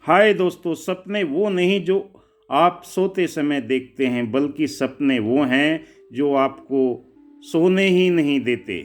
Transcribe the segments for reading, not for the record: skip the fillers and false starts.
हाय दोस्तों, सपने वो नहीं जो आप सोते समय देखते हैं, बल्कि सपने वो हैं जो आपको सोने ही नहीं देते।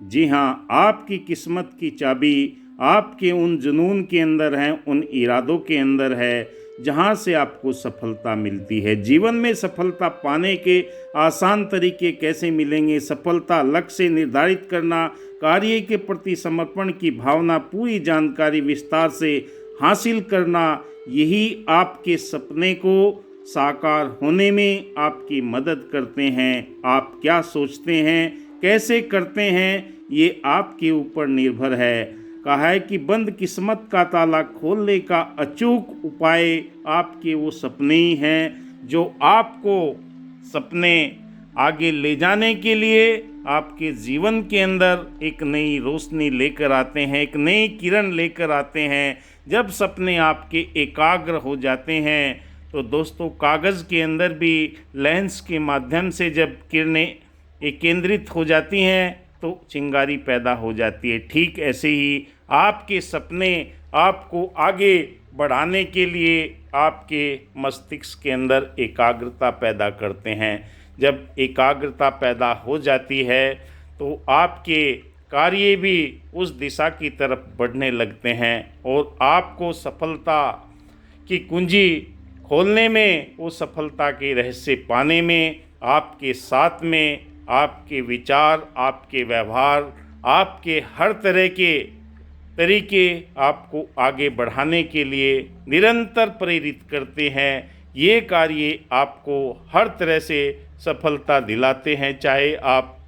जी हाँ, आपकी किस्मत की चाबी आपके उन जुनून के अंदर है, उन इरादों के अंदर है, जहाँ से आपको सफलता मिलती है। जीवन में सफलता पाने के आसान तरीके कैसे मिलेंगे? सफलता लक्ष्य निर्धारित करना, कार्य के प्रति समर्पण की भावना, पूरी जानकारी विस्तार से हासिल करना, यही आपके सपने को साकार होने में आपकी मदद करते हैं। आप क्या सोचते हैं, कैसे करते हैं, ये आपके ऊपर निर्भर है। कहा है कि बंद किस्मत का ताला खोलने का अचूक उपाय आपके वो सपने ही हैं जो आपको सपने आगे ले जाने के लिए आपके जीवन के अंदर एक नई रोशनी लेकर आते हैं, एक नई किरण लेकर आते हैं। जब सपने आपके एकाग्र हो जाते हैं तो दोस्तों, कागज़ के अंदर भी लेंस के माध्यम से जब किरणें केंद्रित हो जाती हैं तो चिंगारी पैदा हो जाती है। ठीक ऐसे ही आपके सपने आपको आगे बढ़ाने के लिए आपके मस्तिष्क के अंदर एकाग्रता पैदा करते हैं। जब एकाग्रता पैदा हो जाती है तो आपके कार्य भी उस दिशा की तरफ बढ़ने लगते हैं और आपको सफलता की कुंजी खोलने में, वो सफलता के रहस्य पाने में, आपके साथ में आपके विचार, आपके व्यवहार, आपके हर तरह के तरीके आपको आगे बढ़ाने के लिए निरंतर प्रेरित करते हैं। ये कार्य आपको हर तरह से सफलता दिलाते हैं, चाहे आप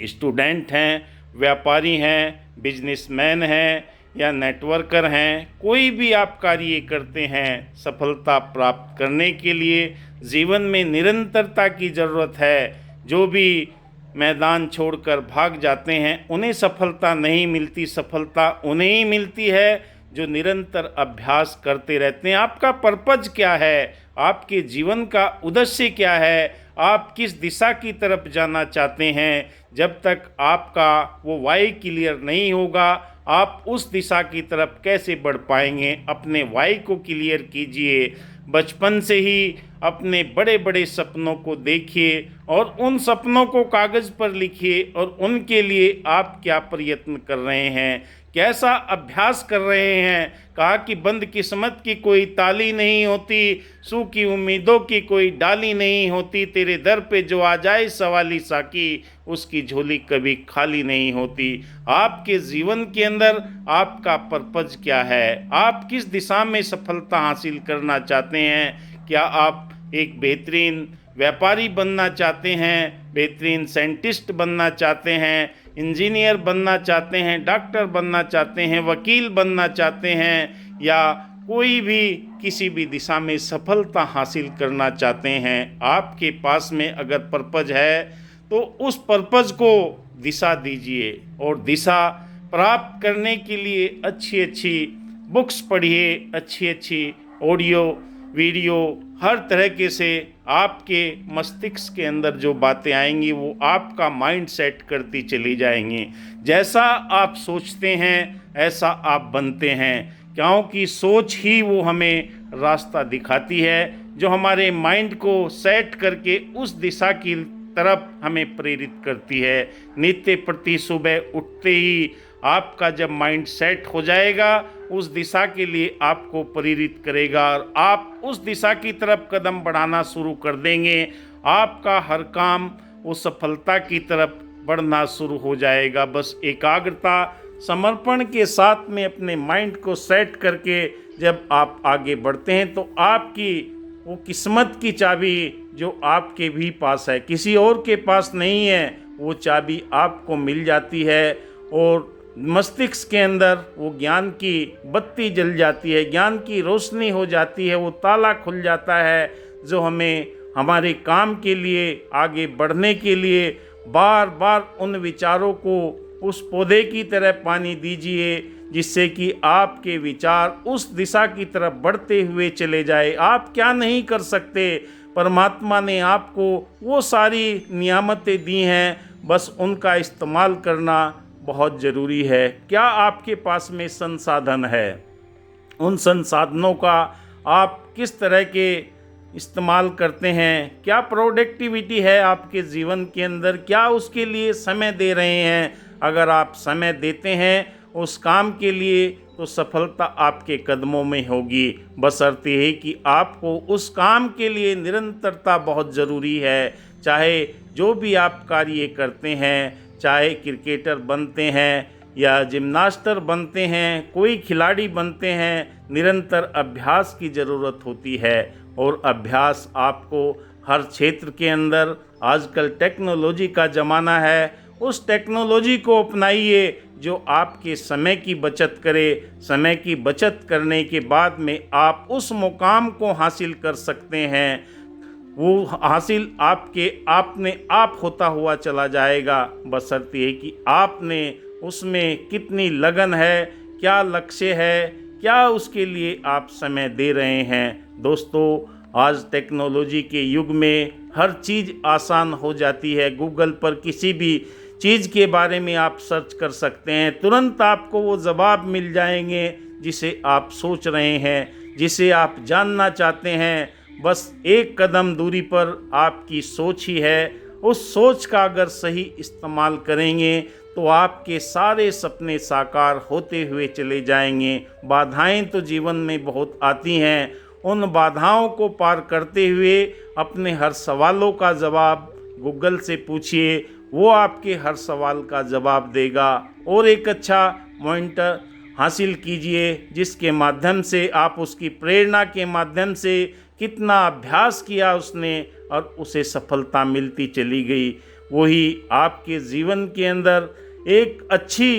स्टूडेंट हैं, व्यापारी हैं, बिजनेसमैन हैं या नेटवर्कर हैं। कोई भी आप कार्य करते हैं, सफलता प्राप्त करने के लिए जीवन में निरंतरता की ज़रूरत है। जो भी मैदान छोड़कर भाग जाते हैं उन्हें सफलता नहीं मिलती। सफलता उन्हें ही मिलती है जो निरंतर अभ्यास करते रहते हैं। आपका पर्पज क्या है? आपके जीवन का उद्देश्य क्या है? आप किस दिशा की तरफ जाना चाहते हैं? जब तक आपका वो वाई क्लियर नहीं होगा, आप उस दिशा की तरफ कैसे बढ़ पाएंगे? अपने वाई को क्लियर कीजिए। बचपन से ही अपने बड़े बड़े सपनों को देखिए और उन सपनों को कागज़ पर लिखिए और उनके लिए आप क्या प्रयत्न कर रहे हैं, कैसा अभ्यास कर रहे हैं। कहा कि बंद किस्मत की कोई ताली नहीं होती, सूखी उम्मीदों की कोई डाली नहीं होती। तेरे दर पे जो आ जाए सवाली साकी, उसकी झोली कभी खाली नहीं होती। आपके जीवन के अंदर आपका पर्पज क्या है? आप किस दिशा में सफलता हासिल करना चाहते हैं? क्या आप एक बेहतरीन व्यापारी बनना चाहते हैं, बेहतरीन साइंटिस्ट बनना चाहते हैं, इंजीनियर बनना चाहते हैं, डॉक्टर बनना चाहते हैं, वकील बनना चाहते हैं, या कोई भी किसी भी दिशा में सफलता हासिल करना चाहते हैं? आपके पास में अगर पर्पज है तो उस पर्पज को दिशा दीजिए और दिशा प्राप्त करने के लिए अच्छी अच्छी बुक्स पढ़िए, अच्छी अच्छी ऑडियो वीडियो, हर तरह के से आपके मस्तिष्क के अंदर जो बातें आएंगी वो आपका माइंड सेट करती चली जाएंगी। जैसा आप सोचते हैं ऐसा आप बनते हैं, क्योंकि सोच ही वो हमें रास्ता दिखाती है, जो हमारे माइंड को सेट करके उस दिशा की तरफ हमें प्रेरित करती है। नित्य प्रति सुबह उठते ही आपका जब माइंड सेट हो जाएगा, उस दिशा के लिए आपको प्रेरित करेगा और आप उस दिशा की तरफ कदम बढ़ाना शुरू कर देंगे। आपका हर काम वो सफलता की तरफ बढ़ना शुरू हो जाएगा। बस एकाग्रता, समर्पण के साथ में अपने माइंड को सेट करके जब आप आगे बढ़ते हैं तो आपकी वो किस्मत की चाबी जो आपके भी पास है, किसी और के पास नहीं है, वो चाबी आपको मिल जाती है और मस्तिष्क के अंदर वो ज्ञान की बत्ती जल जाती है, ज्ञान की रोशनी हो जाती है, वो ताला खुल जाता है जो हमें हमारे काम के लिए, आगे बढ़ने के लिए बार बार उन विचारों को उस पौधे की तरह पानी दीजिए, जिससे कि आपके विचार उस दिशा की तरफ बढ़ते हुए चले जाए। आप क्या नहीं कर सकते? परमात्मा ने आपको वो सारी नियामतें दी हैं, बस उनका इस्तेमाल करना बहुत ज़रूरी है। क्या आपके पास में संसाधन है? उन संसाधनों का आप किस तरह के इस्तेमाल करते हैं, क्या प्रोडक्टिविटी है आपके जीवन के अंदर, क्या उसके लिए समय दे रहे हैं। अगर आप समय देते हैं उस काम के लिए तो सफलता आपके कदमों में होगी। बशर्ते है कि आपको उस काम के लिए निरंतरता बहुत ज़रूरी है। चाहे जो भी आप कार्य करते हैं, चाहे क्रिकेटर बनते हैं या जिम्नास्टर बनते हैं, कोई खिलाड़ी बनते हैं, निरंतर अभ्यास की ज़रूरत होती है। और अभ्यास आपको हर क्षेत्र के अंदर, आजकल टेक्नोलॉजी का ज़माना है, उस टेक्नोलॉजी को अपनाइए जो आपके समय की बचत करे। समय की बचत करने के बाद में आप उस मुकाम को हासिल कर सकते हैं। वो हासिल आपके आपने आप होता हुआ चला जाएगा, बशर्ते है कि आपने उसमें कितनी लगन है, क्या लक्ष्य है, क्या उसके लिए आप समय दे रहे हैं। दोस्तों, आज टेक्नोलॉजी के युग में हर चीज़ आसान हो जाती है। गूगल पर किसी भी चीज़ के बारे में आप सर्च कर सकते हैं, तुरंत आपको वो जवाब मिल जाएंगे जिसे आप सोच रहे हैं, जिसे आप जानना चाहते हैं। बस एक कदम दूरी पर आपकी सोच ही है। उस सोच का अगर सही इस्तेमाल करेंगे तो आपके सारे सपने साकार होते हुए चले जाएंगे। बाधाएं तो जीवन में बहुत आती हैं, उन बाधाओं को पार करते हुए अपने हर सवालों का जवाब गूगल से पूछिए, वो आपके हर सवाल का जवाब देगा। और एक अच्छा मॉनिटर हासिल कीजिए जिसके माध्यम से आप उसकी प्रेरणा के माध्यम से कितना अभ्यास किया उसने और उसे सफलता मिलती चली गई। वही आपके जीवन के अंदर एक अच्छी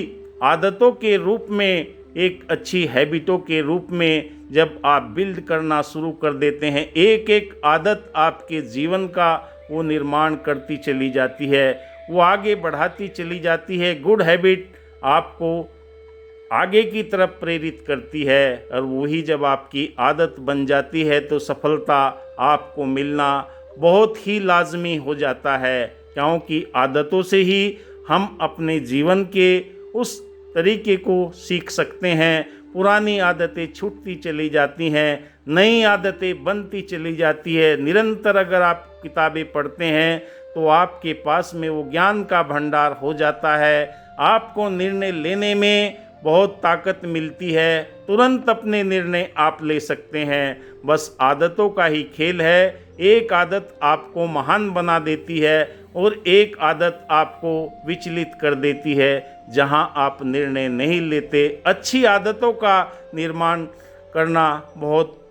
आदतों के रूप में, एक अच्छी हैबिटों के रूप में जब आप बिल्ड करना शुरू कर देते हैं, एक एक आदत आपके जीवन का वो निर्माण करती चली जाती है, वो आगे बढ़ाती चली जाती है। गुड हैबिट आपको आगे की तरफ प्रेरित करती है और वही जब आपकी आदत बन जाती है तो सफलता आपको मिलना बहुत ही लाजमी हो जाता है, क्योंकि आदतों से ही हम अपने जीवन के उस तरीके को सीख सकते हैं। पुरानी आदतें छूटती चली जाती हैं, नई आदतें बनती चली जाती है। निरंतर अगर आप किताबें पढ़ते हैं तो आपके पास में वो ज्ञान का भंडार हो जाता है। आपको निर्णय लेने में बहुत ताकत मिलती है, तुरंत अपने निर्णय आप ले सकते हैं। बस आदतों का ही खेल है। एक आदत आपको महान बना देती है और एक आदत आपको विचलित कर देती है। जहां आप निर्णय नहीं लेते, अच्छी आदतों का निर्माण करना बहुत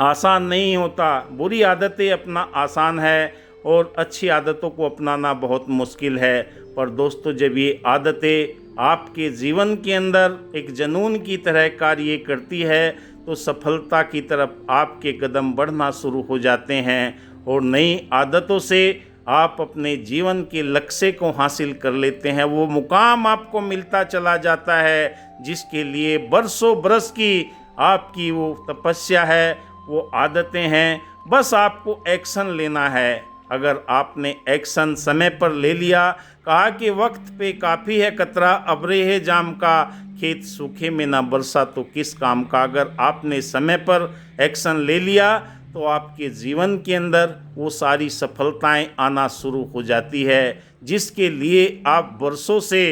आसान नहीं होता। बुरी आदतें अपना आसान है और अच्छी आदतों को अपनाना बहुत मुश्किल है। पर दोस्तों, जब ये आदतें आपके जीवन के अंदर एक जुनून की तरह कार्य करती है तो सफलता की तरफ आपके कदम बढ़ना शुरू हो जाते हैं और नई आदतों से आप अपने जीवन के लक्ष्य को हासिल कर लेते हैं। वो मुकाम आपको मिलता चला जाता है जिसके लिए बरसों बरस की आपकी वो तपस्या है, वो आदतें हैं। बस आपको एक्शन लेना है। अगर आपने एक्शन समय पर ले लिया, कहा कि वक्त पे काफ़ी है कतरा, अब रे है जाम का, खेत सूखे में ना बरसा तो किस काम का। अगर आपने समय पर एक्शन ले लिया तो आपके जीवन के अंदर वो सारी सफलताएं आना शुरू हो जाती है जिसके लिए आप वर्षों से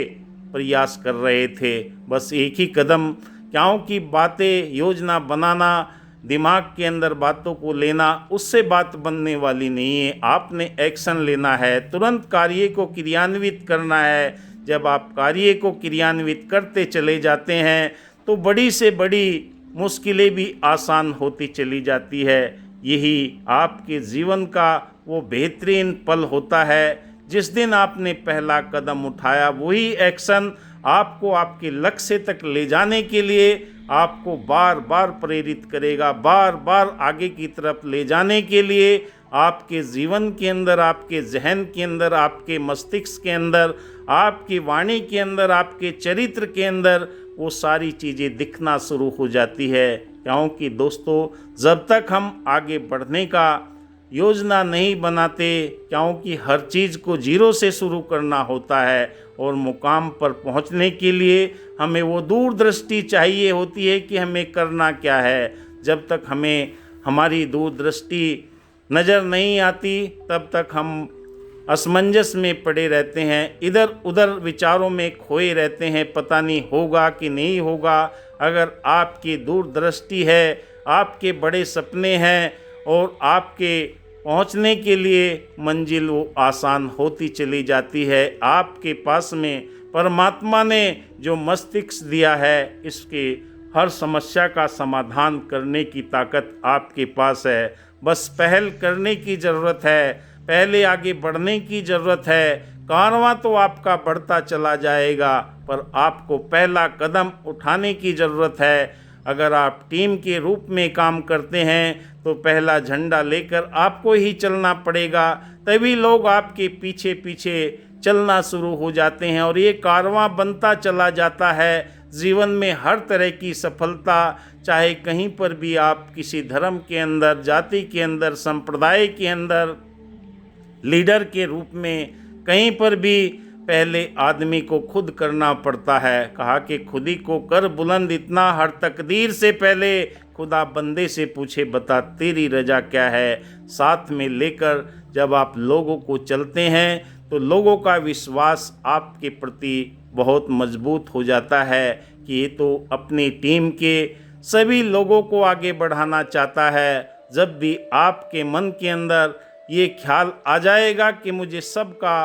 प्रयास कर रहे थे। बस एक ही कदम, क्योंकि बातें योजना बनाना, दिमाग के अंदर बातों को लेना, उससे बात बनने वाली नहीं है। आपने एक्शन लेना है, तुरंत कार्य को क्रियान्वित करना है। जब आप कार्य को क्रियान्वित करते चले जाते हैं तो बड़ी से बड़ी मुश्किलें भी आसान होती चली जाती है। यही आपके जीवन का वो बेहतरीन पल होता है जिस दिन आपने पहला कदम उठाया। वही एक्शन आपको आपके लक्ष्य तक ले जाने के लिए आपको बार बार प्रेरित करेगा, बार बार आगे की तरफ ले जाने के लिए। आपके जीवन के अंदर, आपके जहन के अंदर, आपके मस्तिष्क के अंदर, आपकी वाणी के अंदर, आपके चरित्र के अंदर वो सारी चीज़ें दिखना शुरू हो जाती है। क्योंकि दोस्तों, जब तक हम आगे बढ़ने का योजना नहीं बनाते, क्योंकि हर चीज़ को जीरो से शुरू करना होता है और मुकाम पर पहुंचने के लिए हमें वो दूरदृष्टि चाहिए होती है कि हमें करना क्या है। जब तक हमें हमारी दूरदृष्टि नज़र नहीं आती तब तक हम असमंजस में पड़े रहते हैं, इधर उधर विचारों में खोए रहते हैं, पता नहीं होगा कि नहीं होगा। अगर आपकी दूरदृष्टि है, आपके बड़े सपने हैं और आपके पहुंचने के लिए मंजिल वो आसान होती चली जाती है। आपके पास में परमात्मा ने जो मस्तिष्क दिया है, इसके हर समस्या का समाधान करने की ताकत आपके पास है। बस पहल करने की ज़रूरत है, पहले आगे बढ़ने की ज़रूरत है। कारवां तो आपका बढ़ता चला जाएगा, पर आपको पहला कदम उठाने की ज़रूरत है। अगर आप टीम के रूप में काम करते हैं तो पहला झंडा लेकर आपको ही चलना पड़ेगा, तभी लोग आपके पीछे पीछे चलना शुरू हो जाते हैं और ये कारवां बनता चला जाता है। जीवन में हर तरह की सफलता, चाहे कहीं पर भी आप किसी धर्म के अंदर, जाति के अंदर, संप्रदाय के अंदर, लीडर के रूप में, कहीं पर भी पहले आदमी को खुद करना पड़ता है। कहा कि खुदी को कर बुलंद इतना, हर तकदीर से पहले खुदा बंदे से पूछे बता तेरी रजा क्या है। साथ में लेकर जब आप लोगों को चलते हैं तो लोगों का विश्वास आपके प्रति बहुत मजबूत हो जाता है कि ये तो अपनी टीम के सभी लोगों को आगे बढ़ाना चाहता है। जब भी आपके मन के अंदर ये ख्याल आ जाएगा कि मुझे सबका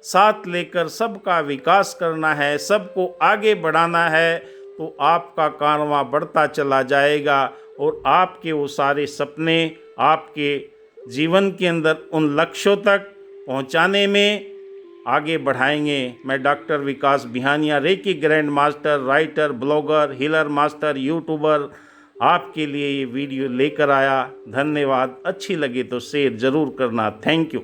साथ लेकर सबका विकास करना है, सबको आगे बढ़ाना है, तो आपका कारवां बढ़ता चला जाएगा और आपके वो सारे सपने आपके जीवन के अंदर उन लक्ष्यों तक पहुंचाने में आगे बढ़ाएंगे। मैं doctor Vikas Bihania, reiki grand master, writer, blogger, healer master, YouTuber, आपके लिए ये वीडियो लेकर आया। धन्यवाद। अच्छी लगे तो शेयर ज़रूर करना। Thank you.